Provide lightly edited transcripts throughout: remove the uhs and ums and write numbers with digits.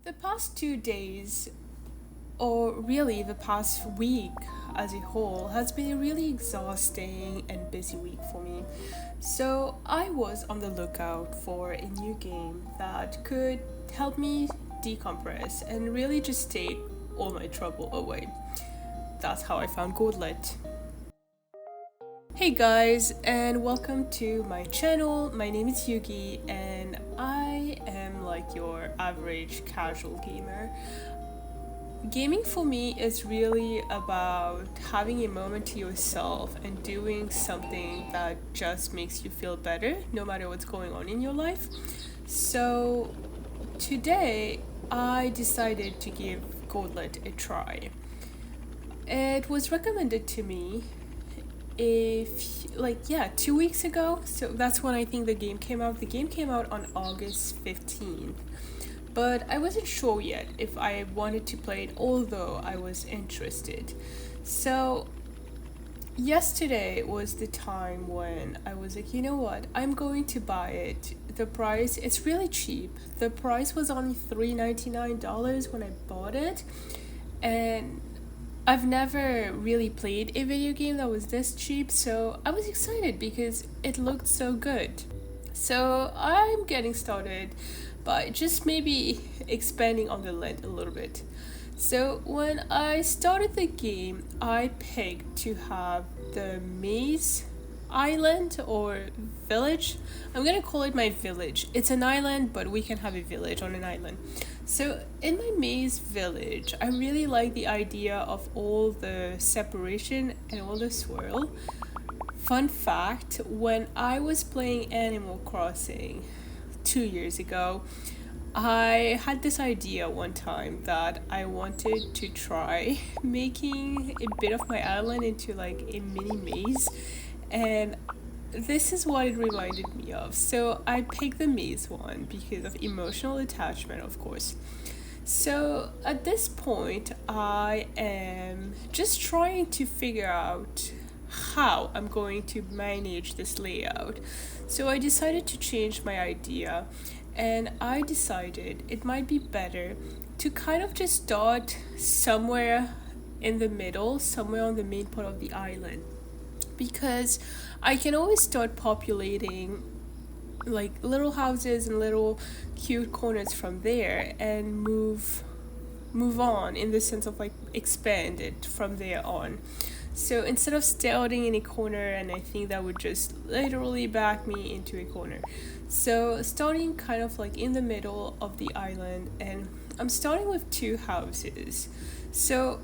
The past 2 days, or really the past week as a whole, has been a really exhausting and busy week for me. So I was on the lookout for a new game that could help me decompress and really just take all my trouble away. That's how I found Gourdlet. Hey guys, and welcome to my channel. My name is Yugi, and I am like your average casual gamer. Gaming for me is really about having a moment to yourself and doing something that just makes you feel better no matter what's going on in your life. So today I decided to give Gourdlet a try. It was recommended to me if 2 weeks ago, so that's when I think the game came out. The game came out on August 15th, but I wasn't sure yet if I wanted to play it, although I was interested. So yesterday was the time when I was like, you know what, I'm going to buy it. The price, it's really cheap. The price was only $3.99 when I bought it, and I've never really played a video game that was this cheap, so I was excited because it looked so good. So I'm getting started by just maybe expanding on the length a little bit. So when I started the game, I picked to have the maze island or village. I'm gonna call it my village. It's an island, but we can have a village on an island. So in my maze village, I really like the idea of all the separation and all the swirl. Fun fact, when I was playing Animal Crossing 2 years ago, I had this idea one time that I wanted to try making a bit of my island into like a mini maze, and this is what it reminded me of. So I picked the maze one because of emotional attachment, of course. So at this point, I am just trying to figure out how I'm going to manage this layout. So I decided to change my idea, and I decided it might be better to kind of just start somewhere in the middle, somewhere on the main part of the island, because I can always start populating like little houses and little cute corners from there and move on in the sense of like expand it from there on. So instead of starting in a corner, and I think that would just literally back me into a corner. So starting kind of like in the middle of the island, and I'm starting with two houses. So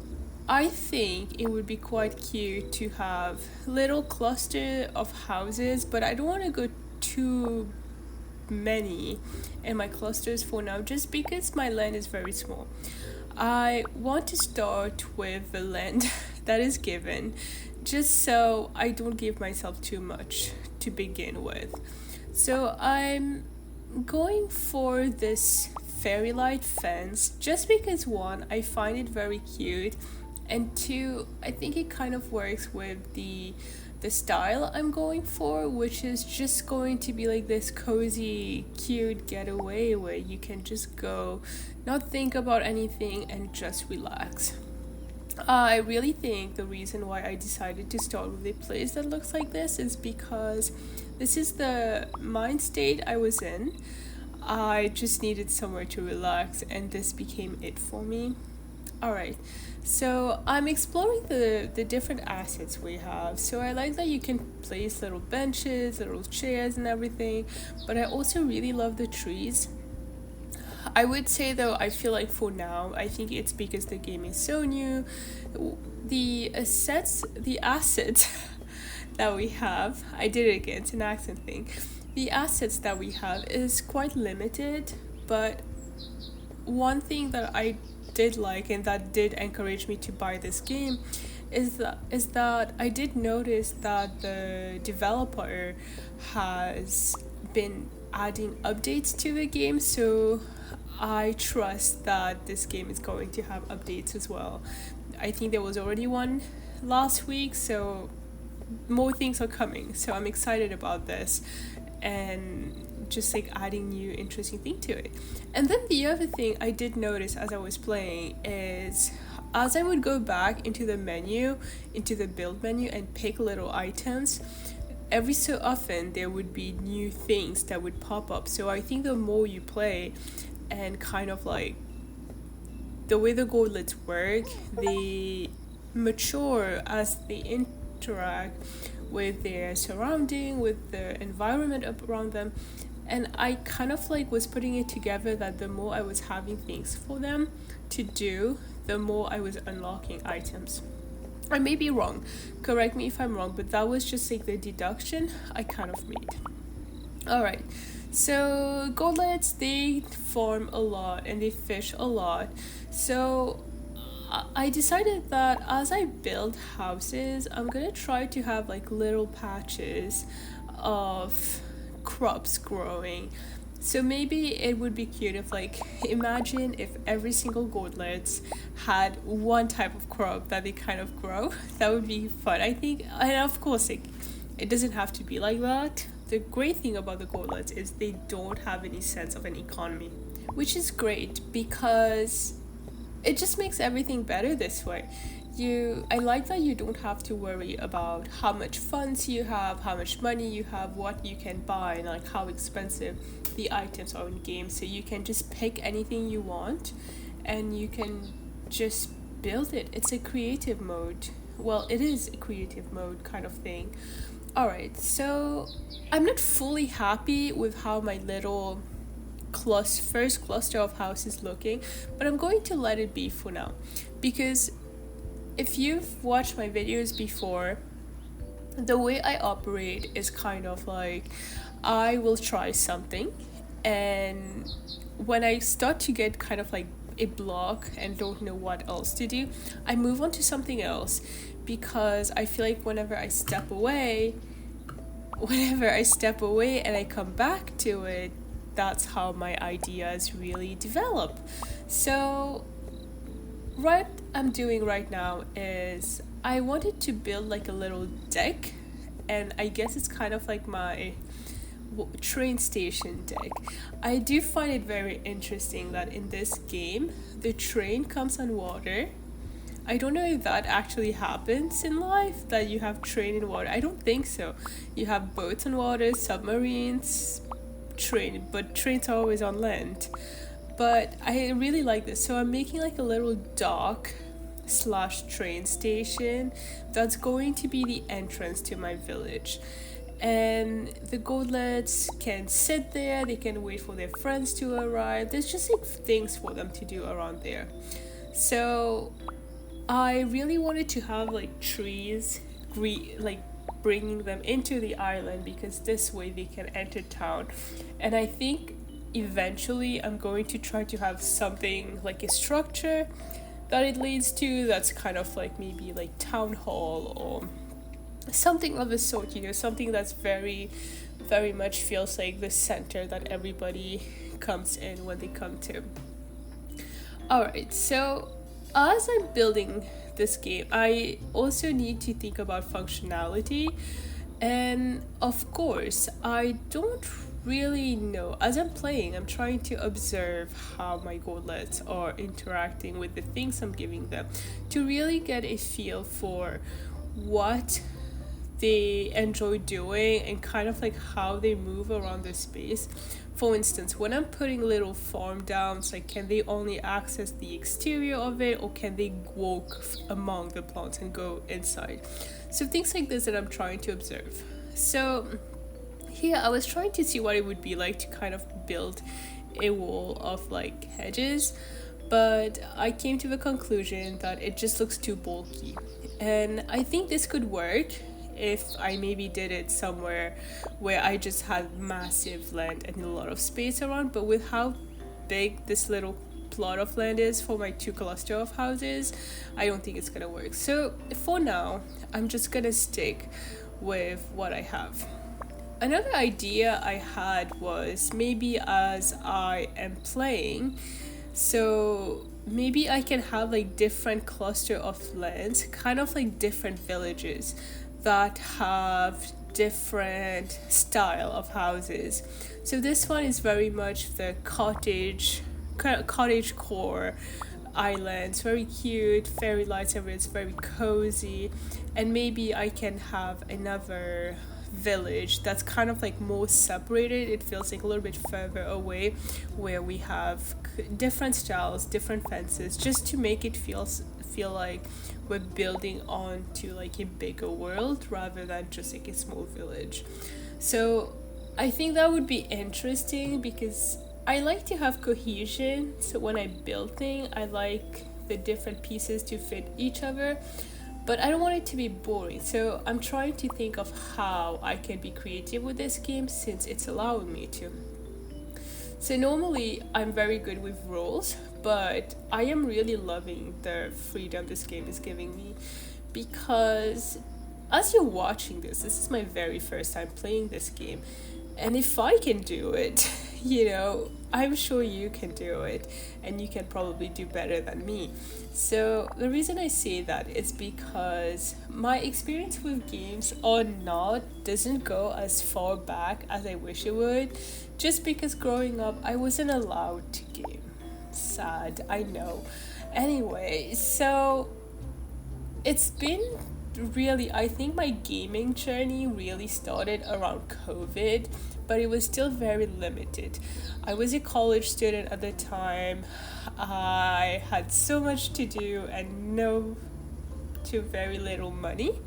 I think it would be quite cute to have little cluster of houses, but I don't want to go too many in my clusters for now, just because my land is very small. I want to start with the land that is given, just so I don't give myself too much to begin with. So I'm going for this fairy light fence just because, one, I find it very cute, and two, I think it kind of works with the style I'm going for, which is just going to be like this cozy, cute getaway where you can just go, not think about anything, and just relax. I really think the reason why I decided to start with a place that looks like this is because this is the mind state I was in. I just needed somewhere to relax, and this became it for me. Alright, so I'm exploring the different assets we have. So I like that you can place little benches, little chairs, and everything, but I also really love the trees. I would say though, I feel like for now, I think it's because the game is so new, the assets that we have, I did it again, it's an accent thing. The assets that we have is quite limited, but one thing that I did like and that did encourage me to buy this game is that I did notice that the developer has been adding updates to the game, so I trust that this game is going to have updates as well. I think there was already one last week, so more things are coming. So I'm excited about this, and just like adding new interesting thing to it. And then the other thing I did notice as I was playing is as I would go back into the menu, into the build menu, and pick little items, every so often there would be new things that would pop up. So I think the more you play and kind of like the way the Gourdlets work, they mature as they interact with their surrounding, with the environment around them. And I kind of like was putting it together that the more I was having things for them to do, the more I was unlocking items. I may be wrong, correct me if I'm wrong, but that was just like the deduction I kind of made. Alright, so gourdlets, they farm a lot and they fish a lot. So I decided that as I build houses, I'm gonna try to have like little patches of crops growing. So maybe it would be cute if like imagine if every single gourdlets had one type of crop that they kind of grow. That would be fun, I think. And of course it doesn't have to be like that. The great thing about the gourdlets is they don't have any sense of an economy, which is great because it just makes everything better this way. I like that you don't have to worry about how much funds you have, how much money you have, what you can buy, and like how expensive the items are in game. So you can just pick anything you want and you can just build it. It's a creative mode. Well, it is a creative mode kind of thing. Alright, so I'm not fully happy with how my little first cluster of houses looking, but I'm going to let it be for now, because if you've watched my videos before, the way I operate is kind of like I will try something, and when I start to get kind of like a block and don't know what else to do, I move on to something else, because I feel like whenever I step away and I come back to it, that's how my ideas really develop. So what I'm doing right now is I wanted to build like a little deck, and I guess it's kind of like my train station deck. I do find it very interesting that in this game the train comes on water. I don't know if that actually happens in life, that you have train in water. I don't think so. You have boats on water, submarines, but trains are always on land. But I really like this. So I'm making like a little dock / train station that's going to be the entrance to my village. And the gourdlets can sit there, they can wait for their friends to arrive. There's just like things for them to do around there. So I really wanted to have like trees, like bringing them into the island, because this way they can enter town. And I think eventually I'm going to try to have something like a structure that it leads to, that's kind of like maybe like town hall or something of the sort, something that's very, very much feels like the center that everybody comes in when they come to. Alright, so as I'm building this game, I also need to think about functionality. And of course, I don't really know. As I'm playing, I'm trying to observe how my gourdlets are interacting with the things I'm giving them, to really get a feel for what they enjoy doing and kind of like how they move around the space. For instance, when I'm putting little farm downs, like can they only access the exterior of it, or can they walk among the plants and go inside? So things like this that I'm trying to observe. So here I was trying to see what it would be like to kind of build a wall of like hedges, but I came to the conclusion that it just looks too bulky. And I think this could work if I maybe did it somewhere where I just had massive land and a lot of space around. But with how big this little plot of land is for my 2 cluster of houses, I don't think it's gonna work. So for now, I'm just gonna stick with what I have. Another idea I had was maybe as I am playing, so maybe I can have like different cluster of lands, kind of like different villages that have different style of houses. So this one is very much the cottage core island. It's very cute, fairy lights everywhere. It's very cozy, and maybe I can have another village that's kind of like more separated. It feels like a little bit further away, where we have different styles, different fences, just to make it feel like we're building on to like a bigger world rather than just like a small village. So I think that would be interesting because I like to have cohesion. So when I build things, I like the different pieces to fit each other, but I don't want it to be boring. So I'm trying to think of how I can be creative with this game since it's allowing me to. So normally I'm very good with rules, but I am really loving the freedom this game is giving me because as you're watching this is my very first time playing this game. And if I can do it, I'm sure you can do it, and you can probably do better than me. So the reason I say that is because my experience with games or not doesn't go as far back as I wish it would, just because growing up I wasn't allowed to game. Sad, I know. Anyway, so it's been really, I think my gaming journey really started around COVID, but it was still very limited. I was a college student at the time. I had so much to do and no to very little money.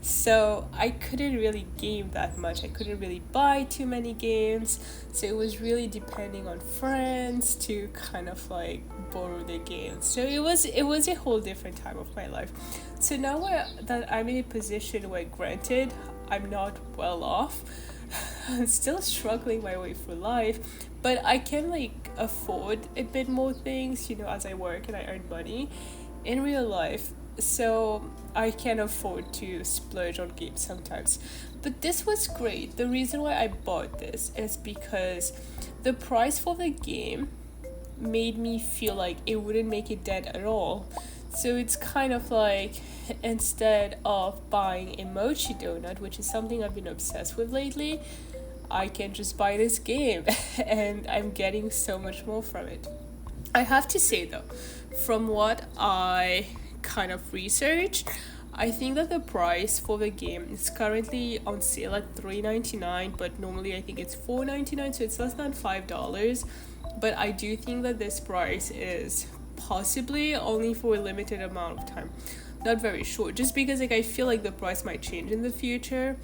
So I couldn't really game that much. I couldn't really buy too many games. So it was really depending on friends to kind of like borrow the games. So it was a whole different time of my life. So now that I'm in a position where, granted, I'm not well off, I'm still struggling my way through life, but I can like afford a bit more things, as I work and I earn money in real life. So I can afford to splurge on games sometimes. But this was great. The reason why I bought this is because the price for the game made me feel like it wouldn't make it dead at all. So it's kind of like, instead of buying a mochi donut, which is something I've been obsessed with lately, I can just buy this game and I'm getting so much more from it. I have to say though, from what I kind of researched, I think that the price for the game is currently on sale at $3.99, but normally I think it's $4.99, so it's less than $5. But I do think that this price is possibly only for a limited amount of time, not very sure, just because like I feel like the price might change in the future.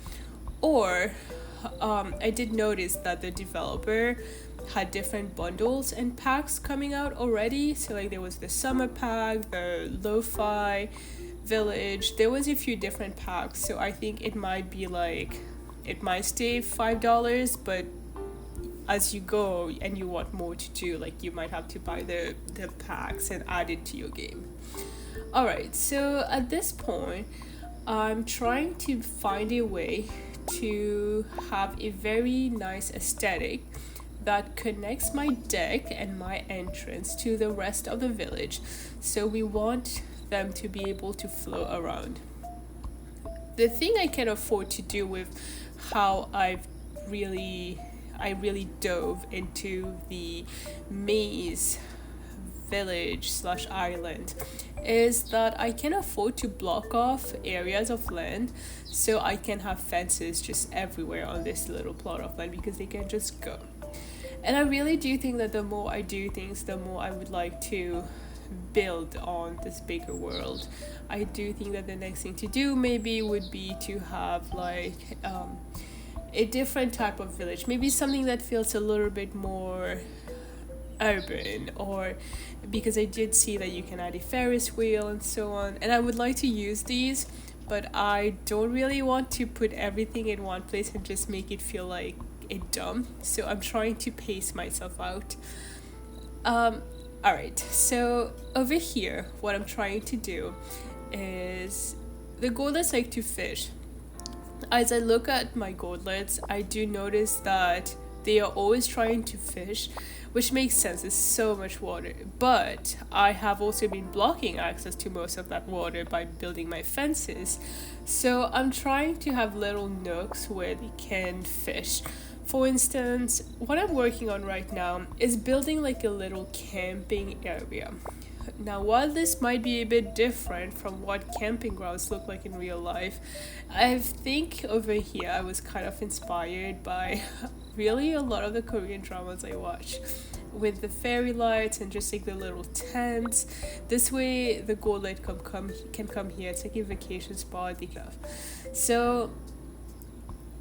Or I did notice that the developer had different bundles and packs coming out already. So like there was the summer pack, the lo-fi village, there was a few different packs. So I think it might stay $5, but as you go and you want more to do, like you might have to buy the packs and add it to your game. Alright, so at this point I'm trying to find a way to have a very nice aesthetic that connects my deck and my entrance to the rest of the village. So we want them to be able to flow around. The thing I can afford to do with how I really dove into the maze village / island is that I can afford to block off areas of land so I can have fences just everywhere on this little plot of land because they can just go. And I really do think that the more I do things, the more I would like to build on this bigger world. I do think that the next thing to do maybe would be to have like a different type of village, maybe something that feels a little bit more urban, or because I did see that you can add a Ferris wheel and so on, and I would like to use these, but I don't really want to put everything in one place and just make it feel like a dump, so I'm trying to pace myself out. Alright, so over here what I'm trying to do is, the gourdlets like to fish. As I look at my gourdlets, I do notice that they are always trying to fish, which makes sense, there's so much water. But I have also been blocking access to most of that water by building my fences. So I'm trying to have little nooks where they can fish. For instance, what I'm working on right now is building like a little camping area. Now, while this might be a bit different from what camping grounds look like in real life, I think over here I was kind of inspired by really a lot of the Korean dramas I watch, with the fairy lights and just like the little tents. This way, the Gourdlet can come here. It's like a vacation spot they have. So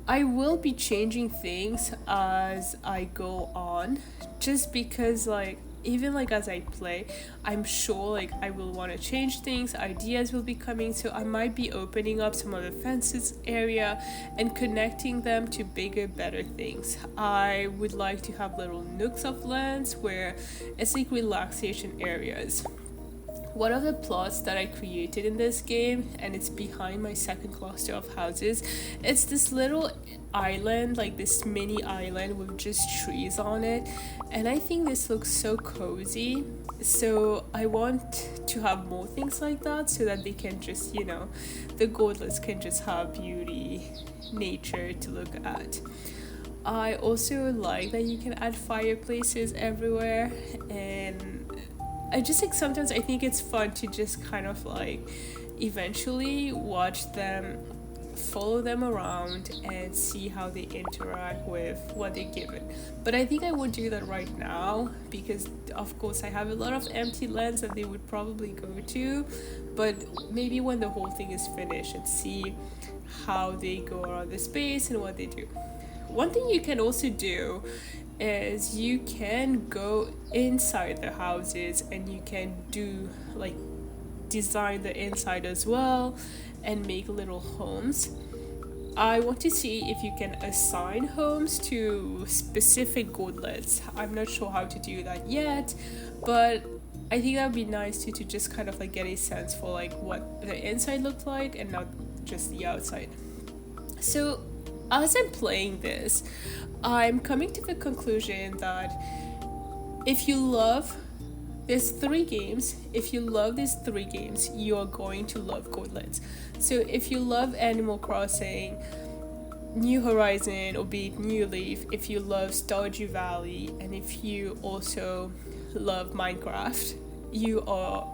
I will be changing things as I go on, just because like even like as I play, I'm sure like I will want to change things, ideas will be coming, so I might be opening up some of the fences area and connecting them to bigger, better things. I would like to have little nooks of lands where it's like relaxation areas. One of the plots that I created in this game, and it's behind my second cluster of houses, it's this little island, like this mini island with just trees on it, and I think this looks so cozy. So I want to have more things like that so that they can just, the Gourdlets can just have beauty, nature to look at. I also like that you can add fireplaces everywhere, and I just like sometimes I think it's fun to just kind of like eventually watch them, follow them around and see how they interact with what they're given. But I think I would do that right now because of course I have a lot of empty lands that they would probably go to, but maybe when the whole thing is finished and see how they go around the space and what they do. One thing you can also do is you can go inside the houses and you can do like design the inside as well and make little homes. I want to see if you can assign homes to specific Gourdlets. I'm not sure how to do that yet, but I think that would be nice to just kind of like get a sense for like what the inside looked like and not just the outside. So as I'm playing this, I'm coming to the conclusion that if you love there's 3 games, if you love these 3 games, you are going to love Gourdlets. So if you love Animal Crossing, New Horizon, or be it New Leaf, if you love Stardew Valley, and if you also love Minecraft, you are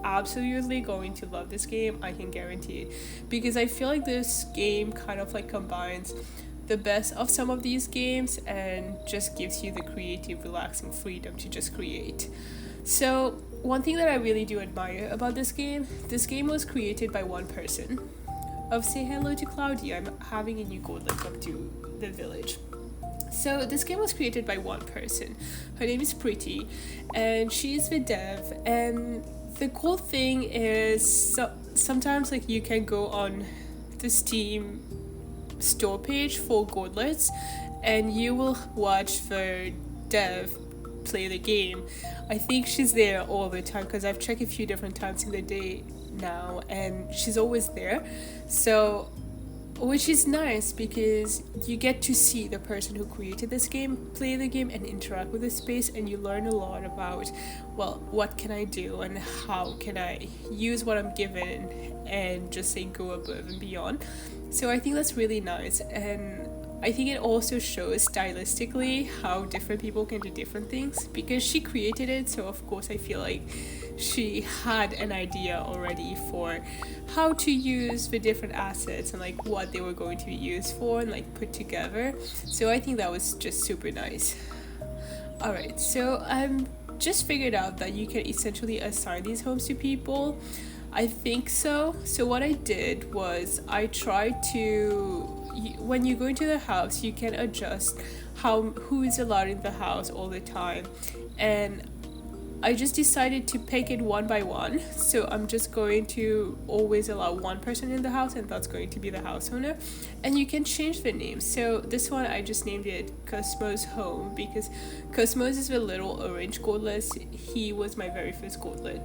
absolutely going to love this game. I can guarantee it, because I feel like this game kind of like combines the best of some of these games and just gives you the creative, relaxing freedom to just create. So one thing that I really do admire about this game was created by one person. I'll say hello to Claudia. I'm having a new Gourdlet come to the village. So this game was created by one person. Her name is Pretty, and she's the dev. And the cool thing is sometimes like you can go on the Steam store page for Gourdlets and you will watch the dev play the game. I think she's there all the time because I've checked a few different times in the day now and she's always there. So which is nice because you get to see the person who created this game play the game and interact with the space, and you learn a lot about, well, what can I do and how can I use what I'm given and just say go above and beyond. So I think that's really nice, and I think it also shows stylistically how different people can do different things because she created it, so of course I feel like she had an idea already for how to use the different assets and like what they were going to be used for and like put together. So I think that was just super nice. Alright, so I'm just figured out that you can essentially assign these homes to people. I think so. So what I did was I tried to, when you go into the house, you can adjust who is allowed in the house all the time, and I just decided to pick it one by one. So I'm just going to always allow one person in the house, and that's going to be the house owner. And you can change the name. So this one I just named it Cosmo's Home because Cosmos is the little orange Gourdlet. He was my very first Gourdlet.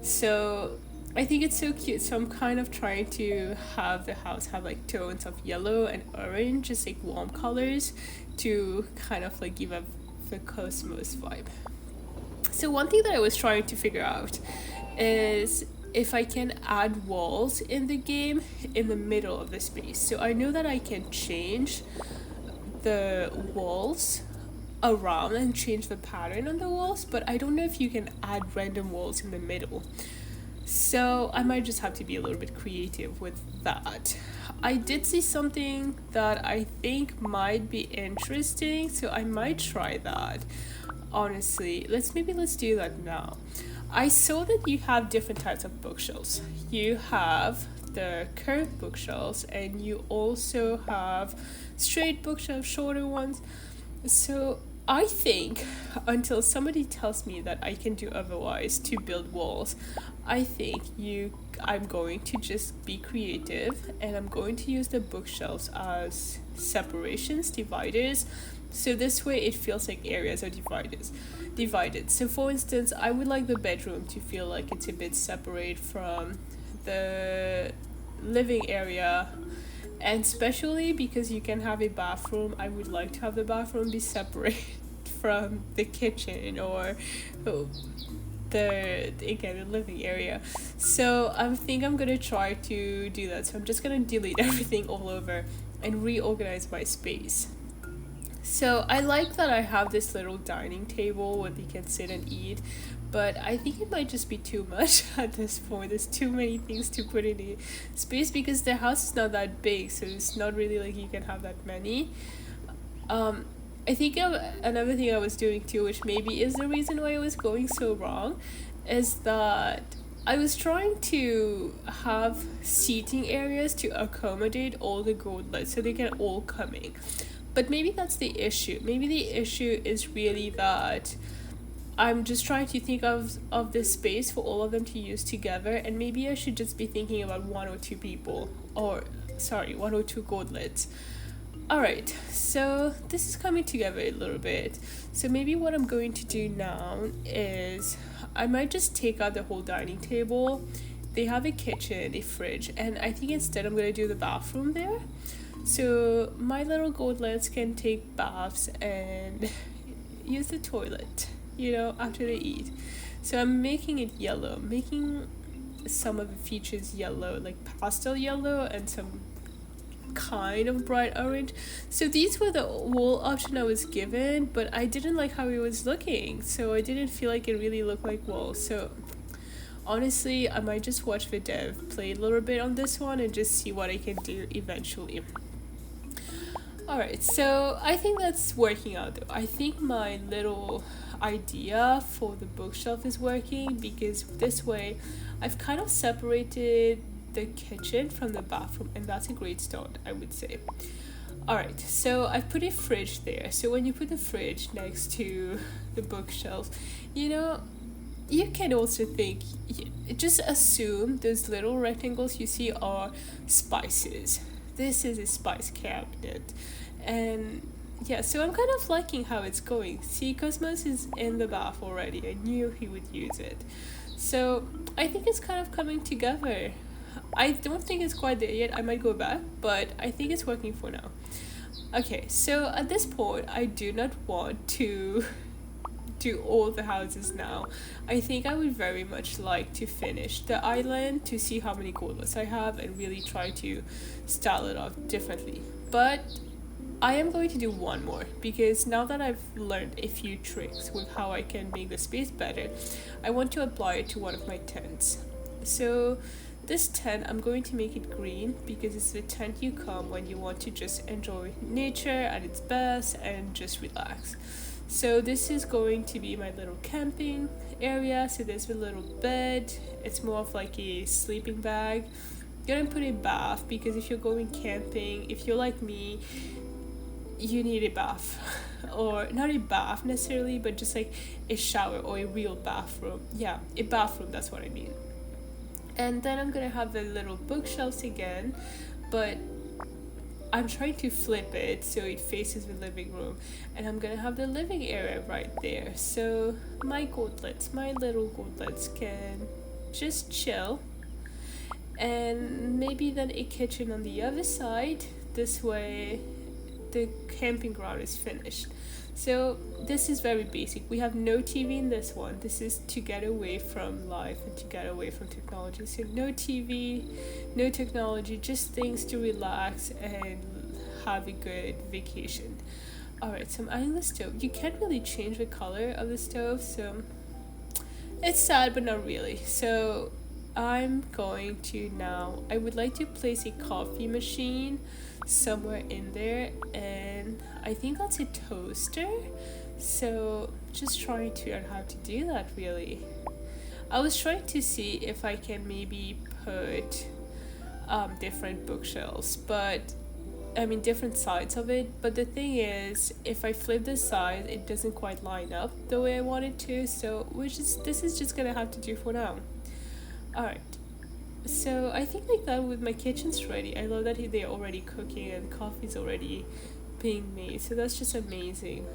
So I think it's so cute. So I'm kind of trying to have the house have like tones of yellow and orange, just like warm colors to kind of like give up the Cosmos vibe. So one thing that I was trying to figure out is if I can add walls in the game in the middle of the space. So I know that I can change the walls around and change the pattern on the walls, but I don't know if you can add random walls in the middle. So I might just have to be a little bit creative with that. I did see something that I think might be interesting, so I might try that. Honestly, let's do that now. I saw that you have different types of bookshelves. You have the curved bookshelves, and you also have straight bookshelves, shorter ones. So I think until somebody tells me that I can do otherwise to build walls, I think I'm going to just be creative, and I'm going to use the bookshelves as separations, dividers. So this way it feels like areas are divided. So for instance, I would like the bedroom to feel like it's a bit separate from the living area, and especially because you can have a bathroom, I would like to have the bathroom be separate from the kitchen or the living area. So I think I'm gonna try to do that. So I'm just gonna delete everything all over and reorganize my space. So I like that I have this little dining table where they can sit and eat, but I think it might just be too much at this point. There's too many things to put in a space because the house is not that big, so it's not really like you can have that many. I think another thing I was doing too, which maybe is the reason why I was going so wrong, is that I was trying to have seating areas to accommodate all the gourdlets so they can all come in. But maybe that's the issue. Maybe the issue is really that I'm just trying to think of this space for all of them to use together, and maybe I should just be thinking about one or two people, or sorry, one or two gourdlets. Alright, so this is coming together a little bit. So maybe what I'm going to do now is I might just take out the whole dining table. They have a kitchen, a fridge, and I think instead I'm going to do the bathroom there. So my little gourdlets can take baths and use the toilet, after they eat. So I'm making it yellow, making some of the features yellow, like pastel yellow, and some kind of bright orange. So these were the wall option I was given, but I didn't like how it was looking, so I didn't feel like it really looked like walls. So honestly, I might just watch the dev play a little bit on this one and just see what I can do eventually. Alright, so I think that's working out though. I think my little idea for the bookshelf is working, because this way I've kind of separated the kitchen from the bathroom, and that's a great start, I would say. Alright, so I've put a fridge there. So when you put the fridge next to the bookshelf, you can also think, just assume those little rectangles you see are spices. This is a spice cabinet. And yeah, so I'm kind of liking how it's going. See, Cosmos is in the bath already. I knew he would use it. So I think it's kind of coming together. I don't think it's quite there yet. I might go back, but I think it's working for now. Okay, so at this point, I do not want to do all the houses now. I think I would very much like to finish the island to see how many gourdlets I have and really try to style it off differently. But I am going to do one more, because now that I've learned a few tricks with how I can make the space better, I want to apply it to one of my tents. So this tent, I'm going to make it green, because it's the tent you come when you want to just enjoy nature at its best and just relax. So this is going to be my little camping area. So there's a little bed. It's more of like a sleeping bag. Gonna put a bath, because if you're going camping, if you're like me, you need a bath. Or not a bath necessarily, but just like a shower or a real bathroom. Yeah, a bathroom, that's what I mean. And then I'm gonna have the little bookshelves again, but I'm trying to flip it so it faces the living room, and I'm gonna have the living area right there. So my little gourdlets can just chill, and maybe then a kitchen on the other side. This way the camping ground is finished. So this is very basic. We have no TV in this one. This is to get away from life and to get away from technology. So no TV, no technology, just things to relax and have a good vacation. Alright, so I'm adding the stove. You can't really change the color of the stove, so it's sad, but not really. So I'm going to now, I would like to place a coffee machine somewhere in there, and I think that's a toaster. So just trying to learn how to do that really. I was trying to see if I can maybe put different bookshelves, but I mean different sides of it. But the thing is, if I flip the side, it doesn't quite line up the way I want it to. So this is just gonna have to do for now. All right. So I think like that with my kitchen's ready. I love that they're already cooking and coffee's already being made. So that's just amazing.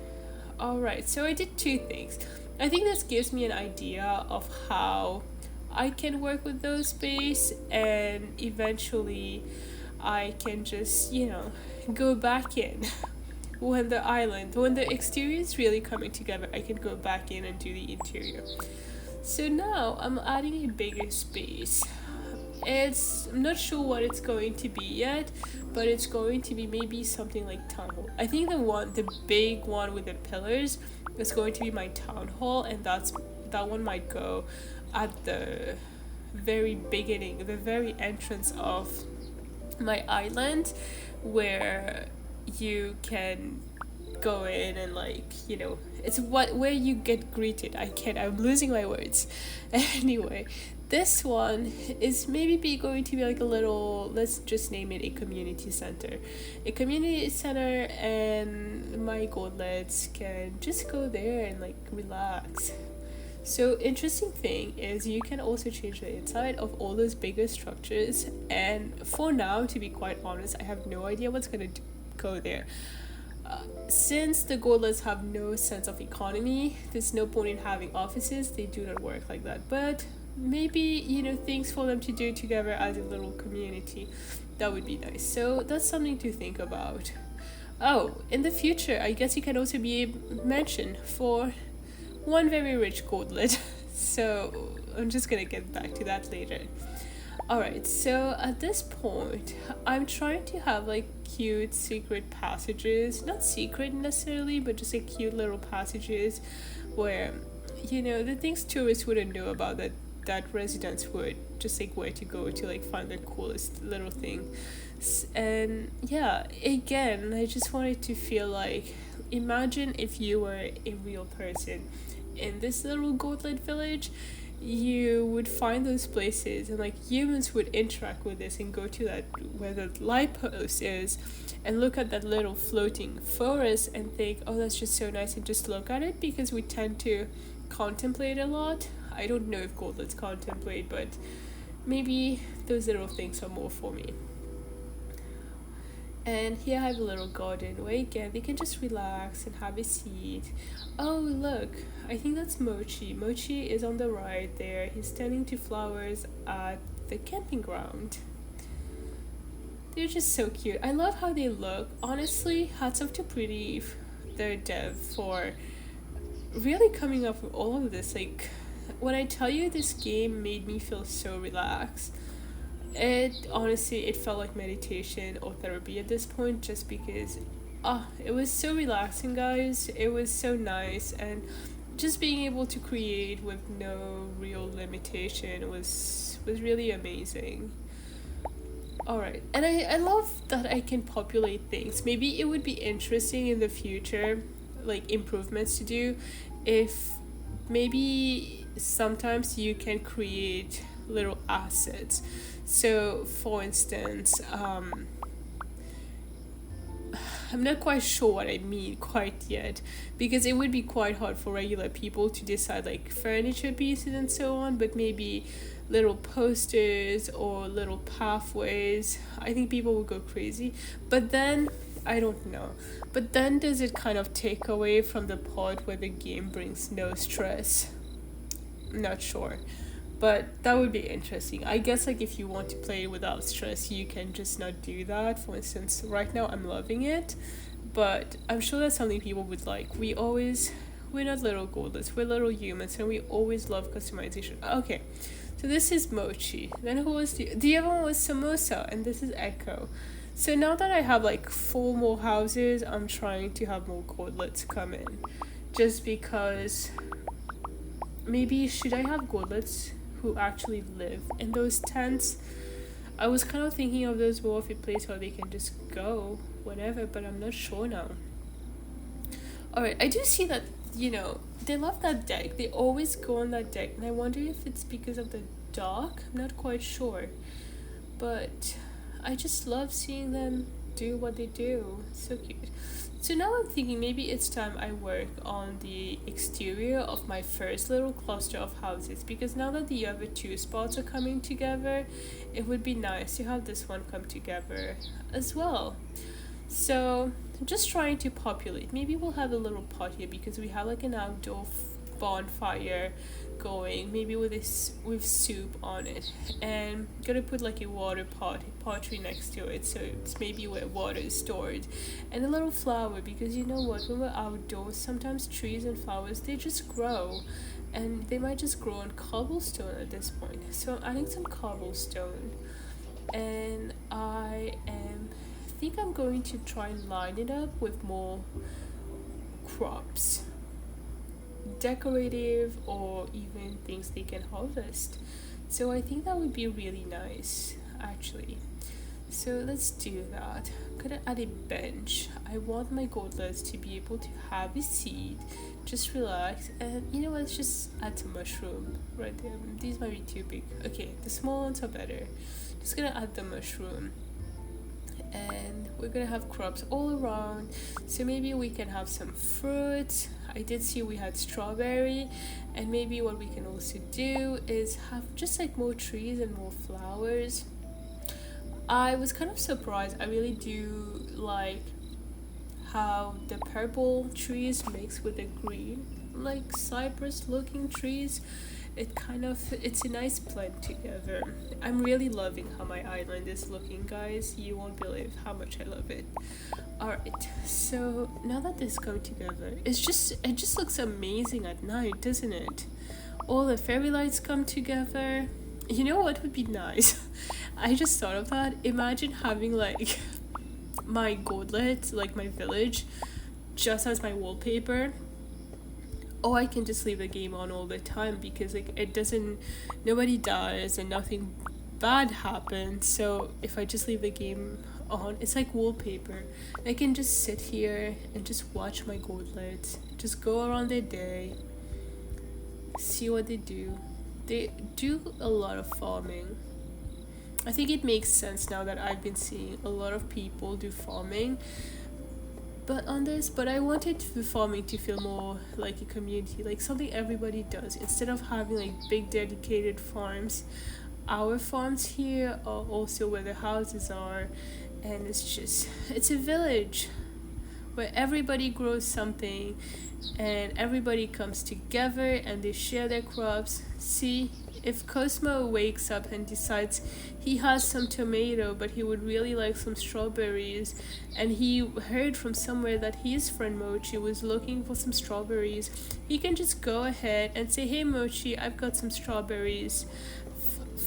All right. So I did two things. I think this gives me an idea of how I can work with those space, and eventually I can just, go back in when the exterior is really coming together, I can go back in and do the interior. So now I'm adding a bigger space. I'm not sure what it's going to be yet, but it's going to be maybe something like town hall. I think the big one with the pillars is going to be my town hall, and that one might go at the very beginning, the very entrance of my island, where you can go in and it's where you get greeted. I'm losing my words. Anyway, this one is maybe going to be like a little, let's just name it a community center. And my Gourdlets can just go there and relax. So interesting thing is you can also change the inside of all those bigger structures, and for now, to be quite honest, I have no idea what's gonna go there. Since the Gourdlets have no sense of economy, there's no point in having offices. They do not work like that. But maybe things for them to do together as a little community, that would be nice. So that's something to think about. Oh, in the future, I guess you can also be a mention for one very rich Gourdlet. So I'm just gonna get back to that later. Alright, so at this point, I'm trying to have cute secret passages. Not secret necessarily, but just cute little passages where, the things tourists wouldn't know about that residents would, just where to go to find the coolest little thing. And yeah, again, I just wanted to feel imagine if you were a real person in this little Gourdlet village. You would find those places, and humans would interact with this and go to that where the light post is and look at that little floating forest and think, oh, that's just so nice, and just look at it, because we tend to contemplate a lot. I don't know if Gourdlets contemplate, but maybe those little things are more for me. And here I have a little garden where again they can just relax and have a seat. Oh look, I think that's Mochi. Mochi is on the right there. He's tending to flowers at the camping ground. They're just so cute. I love how they look. Honestly, hats off to Pretty, their dev, for really coming up with all of this. When I tell you this game made me feel so relaxed, it felt like meditation or therapy at this point, just because it was so relaxing, guys. It was so nice, and just being able to create with no real limitation was really amazing. Alright, and I love that I can populate things. Maybe it would be interesting in the future, improvements to do, if maybe sometimes you can create little assets. So for instance, I'm not quite sure what I mean quite yet, because it would be quite hard for regular people to decide furniture pieces and so on, but maybe little posters or little pathways, I think people would go crazy. But then I don't know, but then does it kind of take away from the part where the game brings no stress? I'm not sure, but that would be interesting. I guess if you want to play without stress, you can just not do that. For instance, right now I'm loving it, but I'm sure that's something people would like. We're not little Gourdlets, we're little humans, and we always love customization. Okay, so this is Mochi. Then who was the other one was Samosa, and this is Echo. So now that I have like 4 more houses, I'm trying to have more Gourdlets come in. Just because maybe should I have Gourdlets who actually live in those tents? I was kind of thinking of those more of a place where they can just go whenever, but I'm not sure now. Alright, I do see that, they love that deck. They always go on that deck, and I wonder if it's because of the dark. I'm not quite sure. But I just love seeing them do what they do. So cute. So now I'm thinking maybe it's time I work on the exterior of my first little cluster of houses, because now that the other two spots are coming together, it would be nice to have this one come together as well. So I'm just trying to populate. Maybe we'll have a little pot here because we have like an outdoor bonfire going, maybe with this with soup on it, and gonna put like a pottery next to it, so it's maybe where water is stored, and a little flower, because you know what, when we're outdoors sometimes trees and flowers, they just grow, and they might just grow on cobblestone at this point. So I'm adding some cobblestone, and I think I'm going to try and line it up with more crops, decorative, or even things they can harvest. So I think that would be really nice actually. So let's do that. I'm gonna add a bench. I want my Gourdlets to be able to have a seat, just relax, and you know what, let's just add some mushroom right there. These might be too big. Okay, the small ones are better. Just gonna add the mushroom, and we're gonna have crops all around, so maybe we can have some fruit. I did see we had strawberry, and maybe what we can also do is have just like more trees and more flowers. I was kind of surprised. I really do like how the purple trees mix with the green, like cypress looking trees. It's a nice blend together. I'm really loving how my island is looking, guys. You won't believe how much I love it. Alright, so now that this come together, it just looks amazing at night, doesn't it? All the fairy lights come together. You know what would be nice? I just thought of that. Imagine having like my Gourdlet, like my village, just as my wallpaper. Or I can just leave the game on all the time, because like it doesn't, nobody dies and nothing bad happens. So if I just leave the game on, it's like wallpaper. I can just sit here and just watch my Gourdlets just go around their day, see what they do. They do a lot of farming. I think it makes sense now that I've been seeing a lot of people do farming but I wanted the farming to feel more like a community, like something everybody does, instead of having like big dedicated farms. Our farms here are also where the houses are, and it's a village where everybody grows something and everybody comes together and they share their crops. See, if Cosmo wakes up and decides he has some tomato but he would really like some strawberries, and he heard from somewhere that his friend Mochi was looking for some strawberries, he can just go ahead and say, hey Mochi, I've got some strawberries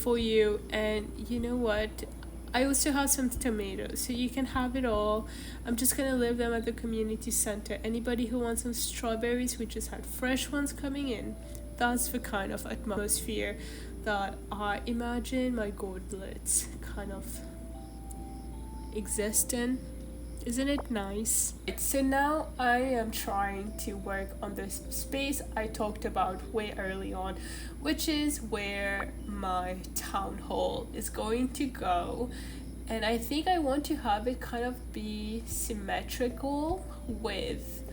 for you, and you know what, I also have some tomatoes, so you can have it all. I'm just gonna leave them at the community center. Anybody who wants some strawberries, we just had fresh ones coming in. That's the kind of atmosphere that I imagine my Gourdlets kind of exist in. Isn't it nice? So now I am trying to work on this space I talked about way early on, which is where my town hall is going to go. And I think I want to have it kind of be symmetrical with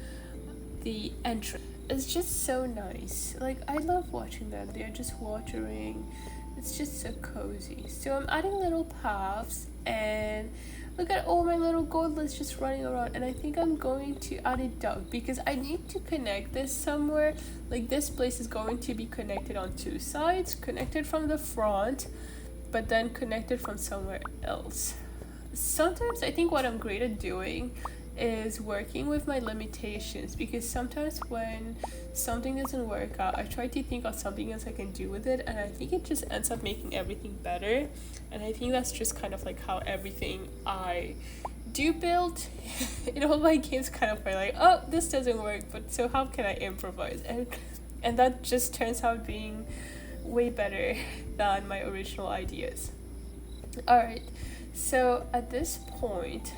the entrance. It's just so nice. Like, I love watching them. They're just watering. It's just so cozy. So I'm adding little paths, and look at all my little Gourdlets just running around. And I think I'm going to add a duck, because I need to connect this somewhere. Like, this place is going to be connected on 2 sides, connected from the front, but then connected from somewhere else. Sometimes I think what I'm great at doing is working with my limitations, because sometimes when something doesn't work out, I try to think of something else I can do with it, and I think it just ends up making everything better. And I think that's just kind of like how everything I do build in all my games kind of are like, oh, this doesn't work, but so how can I improvise? And that just turns out being way better than my original ideas. Alright, so at this point,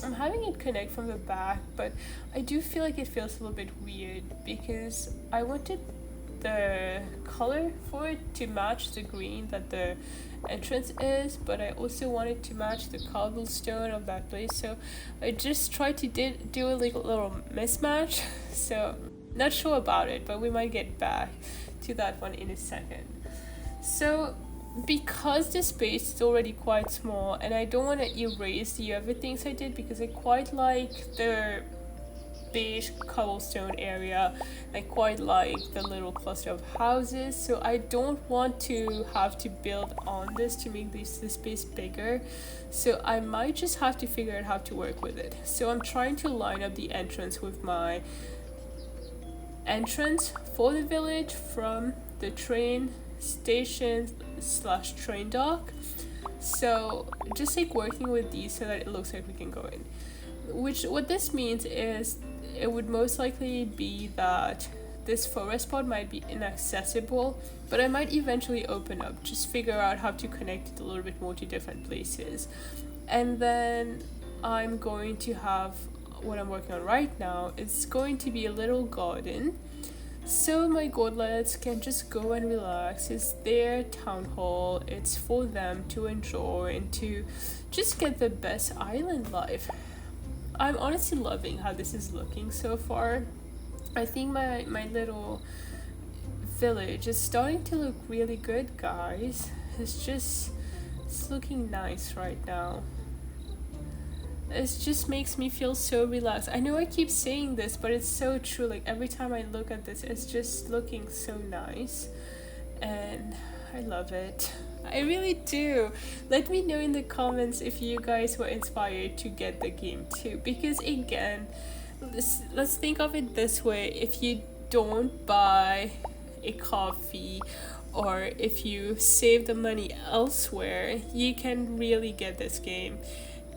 I'm having it connect from the back, but I do feel like it feels a little bit weird because I wanted the color for it to match the green that the entrance is, but I also wanted to match the cobblestone of that place, so I just tried to do a little mismatch. So not sure about it, but we might get back to that one in a second. So because the space is already quite small and I don't want to erase the other things I did, because I quite like the beige cobblestone area, I quite like the little cluster of houses, so I don't want to have to build on this to make this space bigger, so I might just have to figure out how to work with it. So I'm trying to line up the entrance with my entrance for the village from the train station / train dock. So just like working with these so that it looks like we can go in. What this means is it would most likely be that this forest part might be inaccessible, but I might eventually open up, just figure out how to connect it a little bit more to different places. And then I'm going to have what I'm working on right now. It's going to be a little garden, so my Gourdlets can just go and relax. It's their town hall, it's for them to enjoy and to just get the best island life. I'm honestly loving how this is looking so far. I think my little village is starting to look really good, guys. It's looking nice right now. It just makes me feel so relaxed. I know I keep saying this, but it's so true. Like every time I look at this, it's just looking so nice, and I love it. I really do. Let me know in the comments if you guys were inspired to get the game too, because again, let's think of it this way: if you don't buy a coffee or if you save the money elsewhere, you can really get this game.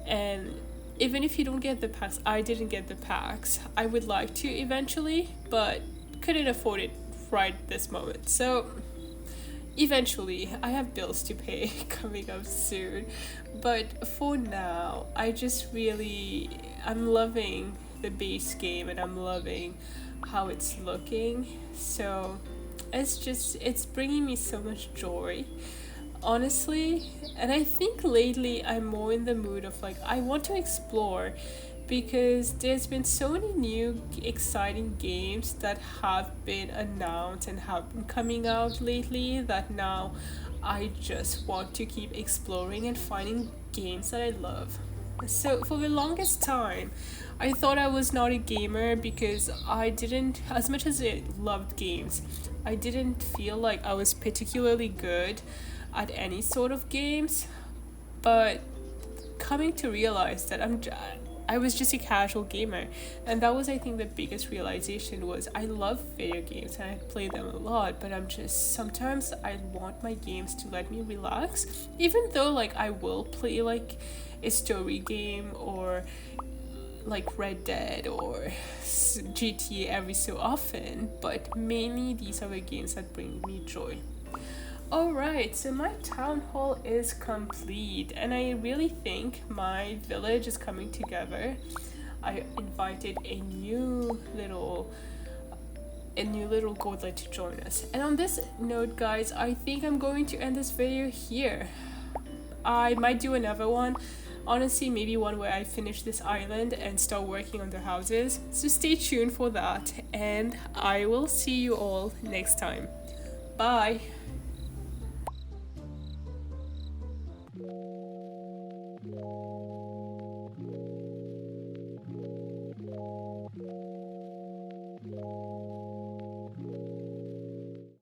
And even if you don't get the packs, I didn't get the packs. I would like to eventually, but couldn't afford it right this moment. So eventually, I have bills to pay coming up soon. But for now, I'm loving the base game and I'm loving how it's looking. So it's bringing me so much joy, honestly. And I think lately I'm more in the mood of like, I want to explore, because there's been so many new exciting games that have been announced and have been coming out lately that now I just want to keep exploring and finding games that I love. So for the longest time, I thought I was not a gamer because I didn't, as much as I loved games, I didn't feel like I was particularly good at any sort of games. But coming to realize that I was just a casual gamer, and that was, I think, the biggest realization was I love video games and I play them a lot, but sometimes I want my games to let me relax, even though like I will play like a story game or like Red Dead or GTA every so often, but mainly these are the games that bring me joy. Alright, so my town hall is complete and I really think my village is coming together. I invited a new little Gourdlet to join us. And on this note, guys, I think I'm going to end this video here. I might do another one. Honestly, maybe one where I finish this island and start working on the houses. So stay tuned for that, and I will see you all next time. Bye!